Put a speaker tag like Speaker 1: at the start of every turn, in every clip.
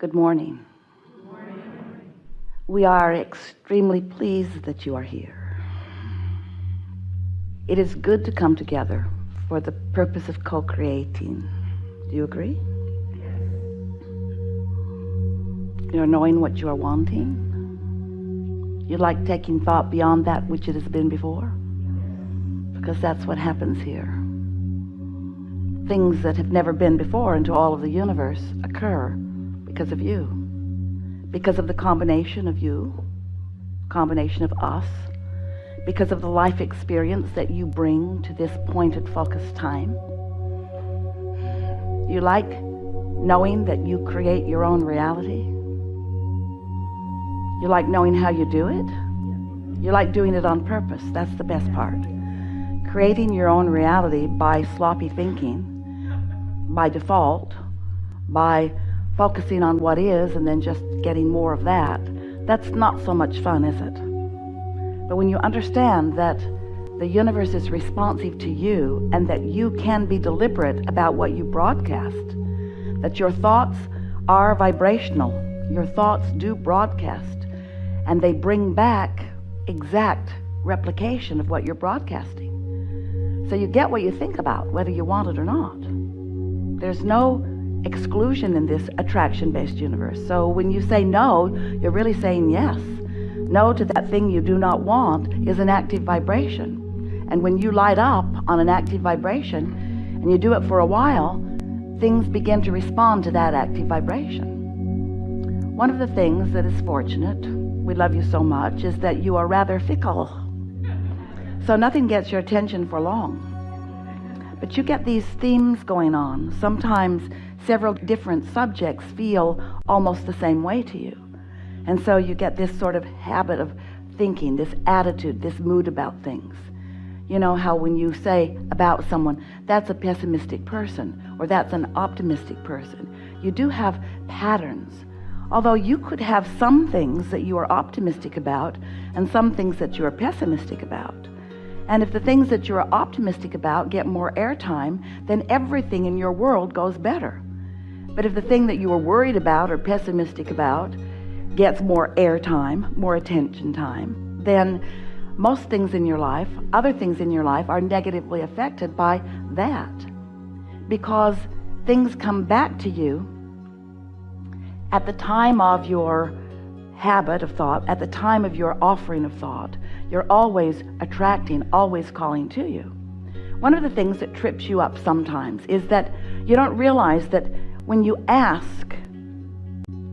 Speaker 1: Good morning.
Speaker 2: Good morning.
Speaker 1: We are extremely pleased that you are here. It is good to come together for the purpose of co-creating. Do you agree?
Speaker 2: Yes.
Speaker 1: You're knowing what you are wanting. You like taking thought beyond that which it has been before? Because that's what happens here. Things that have never been before into all of the universe occur because of you. Because of the combination of you, combination of us, because of the life experience that you bring to this pointed focused time. You like knowing that you create your own reality. You like knowing how you do it. You like doing it on purpose. That's the best part. Creating your own reality by sloppy thinking, by default, by focusing on what is and then just getting more of that, that's not so much fun, is it? But when you understand that the universe is responsive to you and that you can be deliberate about what you broadcast, that your thoughts are vibrational, your thoughts do broadcast, and they bring back exact replication of what you're broadcasting. So you get what you think about, whether you want it or not. There's no exclusion in this attraction-based universe. So when you say no, you're really saying yes. No to that thing you do not want is an active vibration. And when you light up on an active vibration, and you do it for a while, things begin to respond to that active vibration. One of the things that is fortunate, we love you so much, is that you are rather fickle. So nothing gets your attention for long. But you get these themes going on. Sometimes several different subjects feel almost the same way to you. And so you get this sort of habit of thinking, this attitude, this mood about things. You know how when you say about someone, that's a pessimistic person, or that's an optimistic person, you do have patterns. Although you could have some things that you are optimistic about and some things that you are pessimistic about. And if the things that you're optimistic about get more airtime, then everything in your world goes better. But if the thing that you are worried about or pessimistic about gets more airtime, more attention time, then most things in your life, other things in your life, are negatively affected by that. Because things come back to you at the time of your habit of thought, at the time of your offering of thought. You're always attracting, always calling to you. One of the things that trips you up sometimes is that you don't realize that when you ask,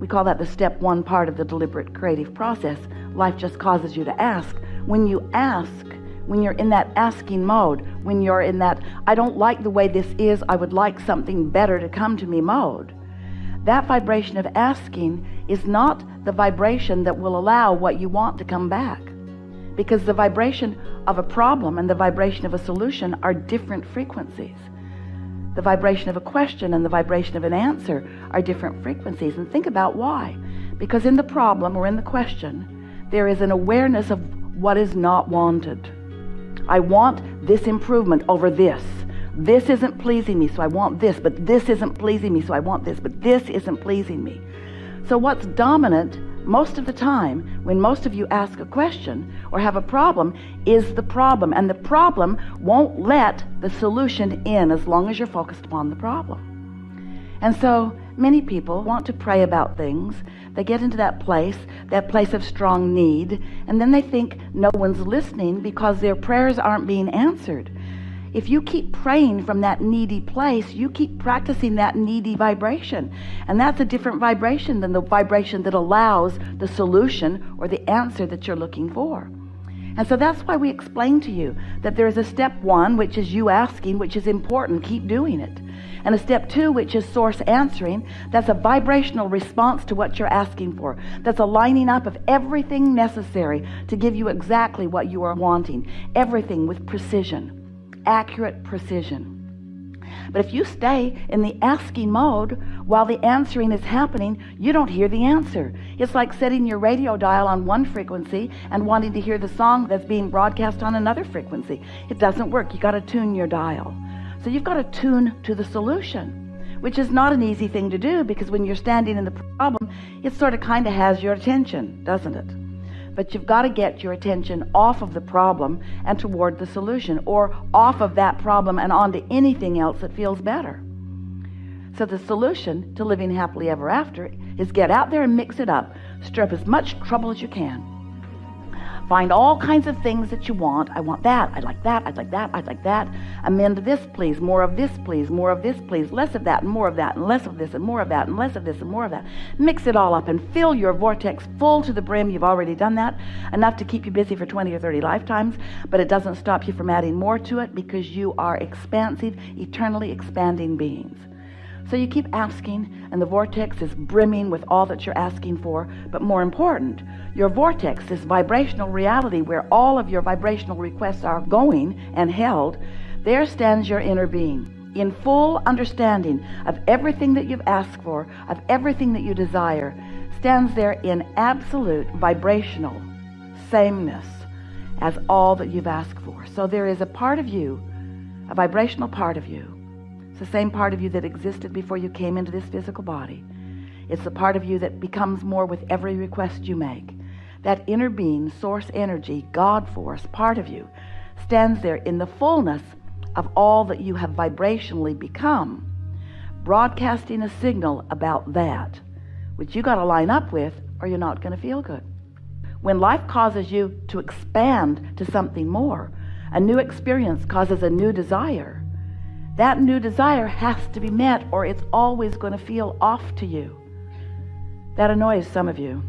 Speaker 1: we call that the step one part of the deliberate creative process. Life just causes you to ask. When you ask, when you're in that asking mode, when you're in that, I don't like the way this is, I would like something better to come to me mode, that vibration of asking is not the vibration that will allow what you want to come back. Because the vibration of a problem and the vibration of a solution are different frequencies. The vibration of a question and the vibration of an answer are different frequencies. And think about why. Because in the problem or in the question, there is an awareness of what is not wanted. I want this improvement over this. This isn't pleasing me, so I want this, but this isn't pleasing me, so I want this, but this isn't pleasing me. So what's dominant most of the time when most of you ask a question or have a problem is the problem, and the problem won't let the solution in as long as you're focused upon the problem. And so many people want to pray about things. They get into that place of strong need, and then they think no one's listening because their prayers aren't being answered. If you keep praying from that needy place, you keep practicing that needy vibration. And that's a different vibration than the vibration that allows the solution or the answer that you're looking for. And so that's why we explain to you that there is a step one, which is you asking, which is important, keep doing it. And a step two, which is source answering, that's a vibrational response to what you're asking for. That's a lining up of everything necessary to give you exactly what you are wanting. Everything with precision. Accurate precision. But if you stay in the asking mode while the answering is happening, you don't hear the answer. It's like setting your radio dial on one frequency and wanting to hear the song that's being broadcast on another frequency. It doesn't work. You got to tune your dial. So you've got to tune to the solution. which is not an easy thing to do, because when you're standing in the problem, it sort of kind of has your attention, doesn't it? But you've got to get your attention off of the problem and toward the solution, or off of that problem and onto anything else that feels better. So the solution to living happily ever after is get out there and mix it up. Stir up as much trouble as you can. Find all kinds of things that you want. I want that. I like that. I'd like that. I'd like that. Amend this, please. More of this, please. More of this, please. Less of that and more of that, and less of this and more of that, and less of this and more of that. Mix it all up and fill your vortex full to the brim. You've already done that. Enough to keep you busy for 20 or 30 lifetimes, but it doesn't stop you from adding more to it, because you are expansive, eternally expanding beings. So you keep asking, and the vortex is brimming with all that you're asking for. But more important, your vortex, this vibrational reality where all of your vibrational requests are going and held, there stands your inner being, in full understanding of everything that you've asked for, of everything that you desire, stands there in absolute vibrational sameness as all that you've asked for. So there is a part of you, a vibrational part of you. The same part of you that existed before you came into this physical body. It's the part of you that becomes more with every request you make. That inner being, source energy, God force, part of you, stands there in the fullness of all that you have vibrationally become, broadcasting a signal about that, which you got to line up with, or you're not going to feel good. When life causes you to expand to something more, a new experience causes a new desire. That new desire has to be met, or it's always going to feel off to you. That annoys some of you.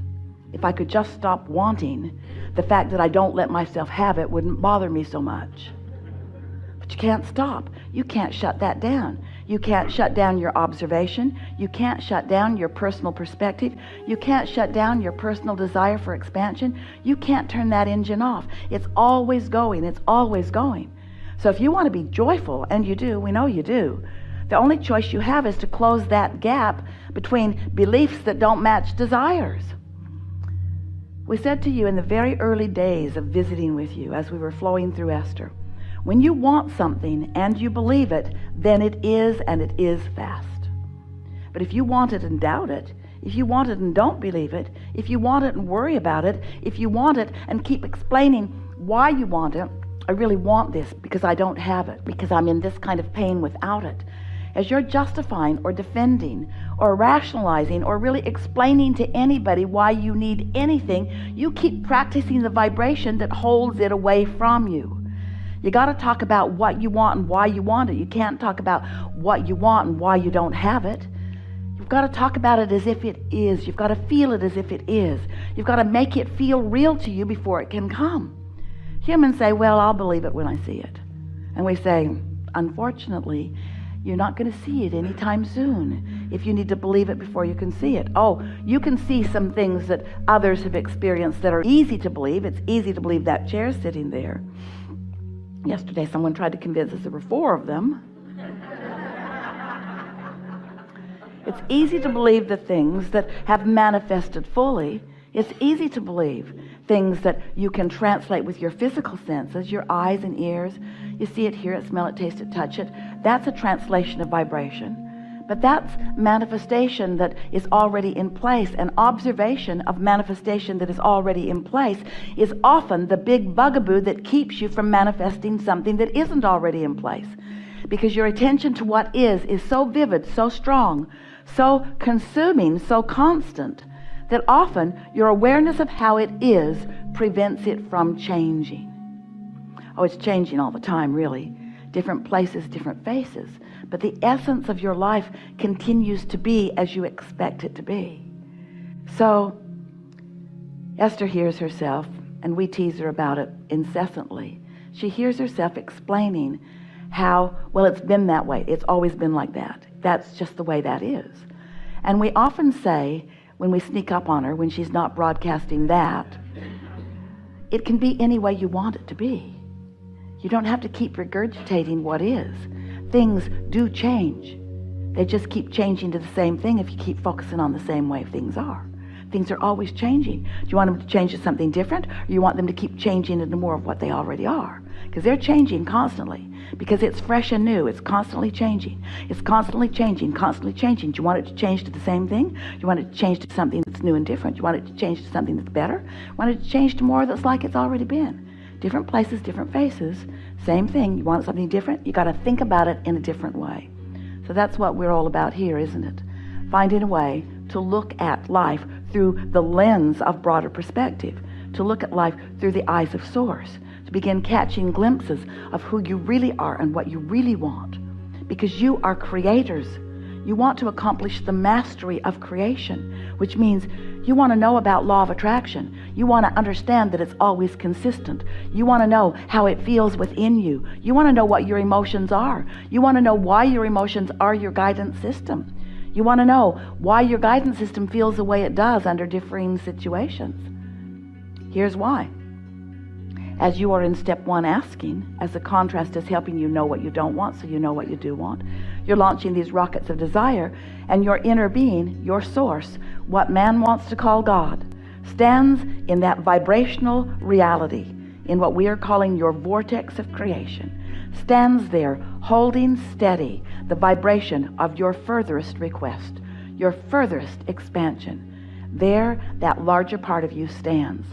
Speaker 1: If I could just stop wanting, the fact that I don't let myself have it wouldn't bother me so much. But you can't stop. You can't shut that down. You can't shut down your observation. You can't shut down your personal perspective. You can't shut down your personal desire for expansion. You can't turn that engine off. It's always going. It's always going. So if you want to be joyful, and you do, we know you do, the only choice you have is to close that gap between beliefs that don't match desires. We said to you in the very early days of visiting with you, as we were flowing through Esther, when you want something and you believe it, then it is, and it is fast. But if you want it and doubt it, if you want it and don't believe it, if you want it and worry about it, if you want it and keep explaining why you want it, I really want this because I don't have it, because I'm in this kind of pain without it. As you're justifying or defending or rationalizing or really explaining to anybody why you need anything, you keep practicing the vibration that holds it away from you. You got to talk about what you want and why you want it. You can't talk about what you want and why you don't have it. You've got to talk about it as if it is. You've got to feel it as if it is. You've got to make it feel real to you before it can come. Humans say, well, I'll believe it when I see it. And we say, unfortunately, you're not going to see it anytime soon if you need to believe it before you can see it. Oh, you can see some things that others have experienced that are easy to believe. It's easy to believe that chair's sitting there. Yesterday, someone tried to convince us there were 4 of them. It's easy to believe the things that have manifested fully. It's easy to believe things that you can translate with your physical senses, your eyes and ears. You see it, hear it, smell it, taste it, touch it. That's a translation of vibration. But that's manifestation that is already in place. An observation of manifestation that is already in place is often the big bugaboo that keeps you from manifesting something that isn't already in place. Because your attention to what is so vivid, so strong, so consuming, so constant, that often your awareness of how it is prevents it from changing. Oh, it's changing all the time, really. Different places, different faces. But the essence of your life continues to be as you expect it to be. So, Esther hears herself, and we tease her about it incessantly. She hears herself explaining how, well, it's been that way. It's always been like that. That's just the way that is. And we often say, when we sneak up on her, when she's not broadcasting that, it can be any way you want it to be. You don't have to keep regurgitating what is. Things do change. They just keep changing to the same thing if you keep focusing on the same way things are. Things are always changing. Do you want them to change to something different, or you want them to keep changing into more of what they already are? Because they're changing constantly. Because it's fresh and new. It's constantly changing. It's constantly changing, constantly changing. Do you want it to change to the same thing? Do you want it to change to something that's new and different? Do you want it to change to something that's better? Do you want it to change to more that's like it's already been? Different places, different faces, same thing. You want something different? You got to think about it in a different way. So that's what we're all about here, isn't it? Finding a way to look at life through the lens of broader perspective, to look at life through the eyes of Source, to begin catching glimpses of who you really are and what you really want. Because you are creators. You want to accomplish the mastery of creation, which means you want to know about law of attraction. You want to understand that it's always consistent. You want to know how it feels within you. You want to know what your emotions are. You want to know why your emotions are your guidance system. You want to know why your guidance system feels the way it does under differing situations. Here's why. As you are in step 1 asking, as the contrast is helping you know what you don't want so you know what you do want, you're launching these rockets of desire, and your inner being, your source, what man wants to call God, stands in that vibrational reality, in what we are calling your vortex of creation, stands there holding steady the vibration of your furthest request, your furthest expansion. There, that larger part of you stands,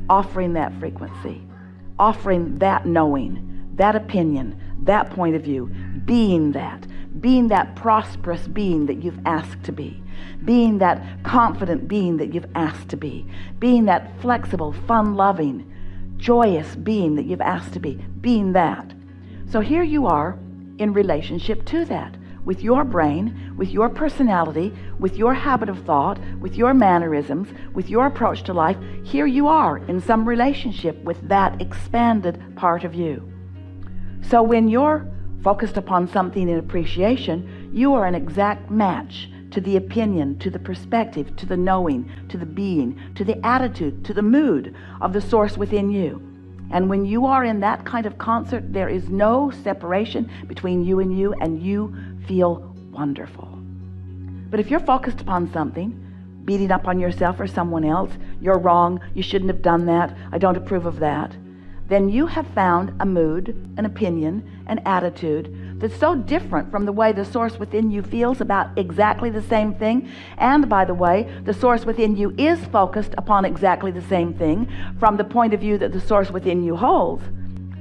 Speaker 1: offering that frequency, offering that knowing, that opinion, that point of view, being that prosperous being that you've asked to be, being that confident being that you've asked to be, being that flexible, fun-loving, joyous being that you've asked to be, being that. So here you are in relationship to that, with your brain, with your personality, with your habit of thought, with your mannerisms, with your approach to life. Here you are in some relationship with that expanded part of you. So when you're focused upon something in appreciation, you are an exact match to the opinion, to the perspective, to the knowing, to the being, to the attitude, to the mood of the source within you. And when you are in that kind of concert, there is no separation between you, and you feel wonderful. But if you're focused upon something, beating up on yourself or someone else, you're wrong, you shouldn't have done that, I don't approve of that, then you have found a mood, an opinion, an attitude that's so different from the way the source within you feels about exactly the same thing. And by the way, the source within you is focused upon exactly the same thing from the point of view that the source within you holds.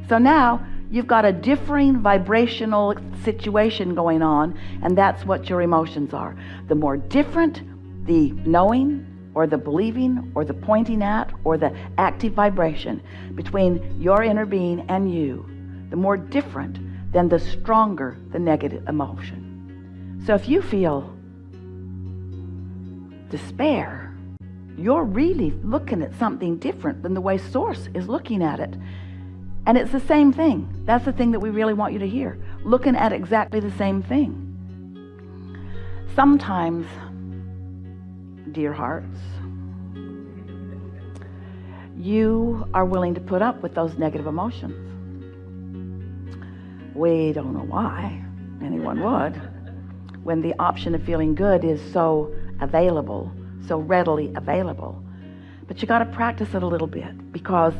Speaker 1: So now you've got a differing vibrational situation going on, and that's what your emotions are. The more different the knowing or the believing or the pointing at or the active vibration between your inner being and you, the more different, then the stronger the negative emotion. So if you feel despair, you're really looking at something different than the way Source is looking at it. And it's the same thing. That's the thing that we really want you to hear. Looking at exactly the same thing. Sometimes, dear hearts, you are willing to put up with those negative emotions. We don't know why anyone would, when the option of feeling good is so available, so readily available. But you got to practice it a little bit, because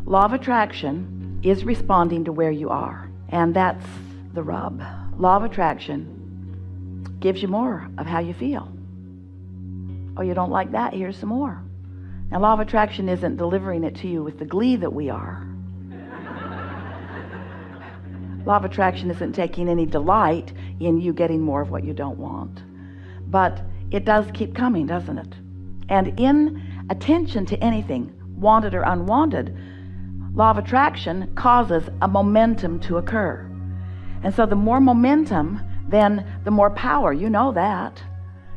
Speaker 1: law of attraction is responding to where you are, and that's the rub. Law of attraction gives you more of how you feel. Oh, you don't like that? Here's some more. Now, law of attraction isn't delivering it to you with the glee that we are. Law of attraction isn't taking any delight in you getting more of what you don't want. But it does keep coming, doesn't it? And in attention to anything, wanted or unwanted, law of attraction causes a momentum to occur. And so the more momentum, then the more power. You know that.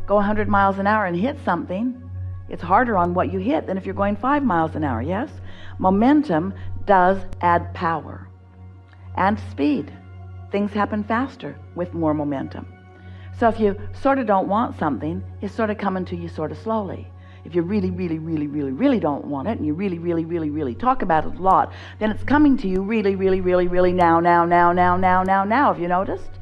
Speaker 1: Go 100 miles an hour and hit something. It's harder on what you hit than if you're going 5 miles an hour, yes? Momentum does add power and speed. Things happen faster with more momentum. So if you sort of don't want something, it's sort of coming to you sort of slowly. If you really don't want it, and you really talk about it a lot, then it's coming to you really now. Have you noticed?